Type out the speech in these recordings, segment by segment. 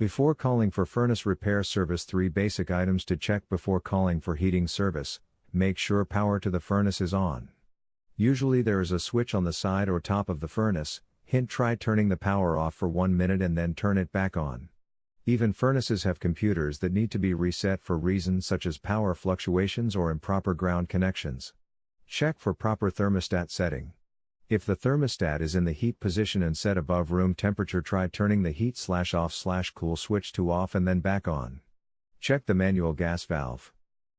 Before calling for furnace repair service, 3 basic items to check before calling for heating service. Make sure power to the furnace is on. Usually there is a switch on the side or top of the furnace. Hint: try turning the power off for 1 minute and then turn it back on. Even furnaces have computers that need to be reset for reasons such as power fluctuations or improper ground connections. Check for proper thermostat setting. If the thermostat is in the heat position and set above room temperature, try turning the heat/off/cool switch to off and then back on. Check the manual gas valve.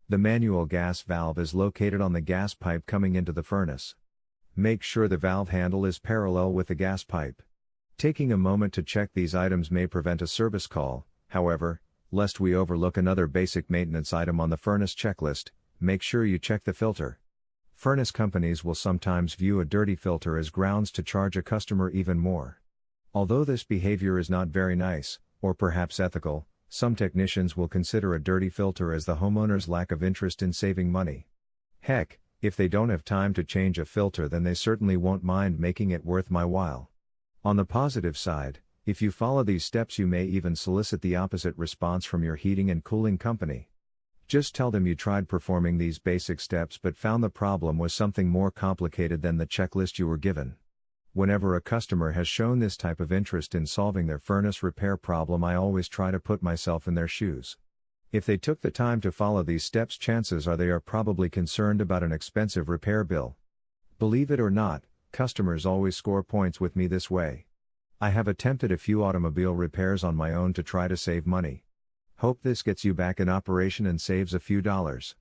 The manual gas valve is located on the gas pipe coming into the furnace. Make sure the valve handle is parallel with the gas pipe. Taking a moment to check these items may prevent a service call. However, lest we overlook another basic maintenance item on the furnace checklist, make sure you check the filter. Furnace companies will sometimes view a dirty filter as grounds to charge a customer even more. Although this behavior is not very nice, or perhaps ethical, some technicians will consider a dirty filter as the homeowner's lack of interest in saving money. Heck, if they don't have time to change a filter, then they certainly won't mind making it worth my while. On the positive side, if you follow these steps, you may even solicit the opposite response from your heating and cooling company. Just tell them you tried performing these basic steps but found the problem was something more complicated than the checklist you were given. Whenever a customer has shown this type of interest in solving their furnace repair problem, I always try to put myself in their shoes. If they took the time to follow these steps, chances are they are probably concerned about an expensive repair bill. Believe it or not, customers always score points with me this way. I have attempted a few automobile repairs on my own to try to save money. Hope this gets you back in operation and saves a few dollars.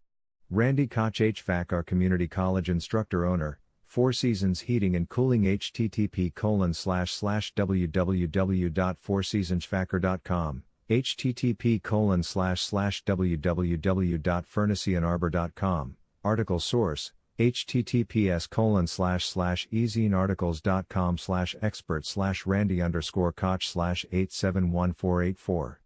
Randy Koch HVAC, our community college instructor owner, Four Seasons Heating and Cooling. http://www.fourseasonshvac.com, http://www.furnaceandarbor.com, article source, https://ezinearticles.com/expert/Randy_Koch/871484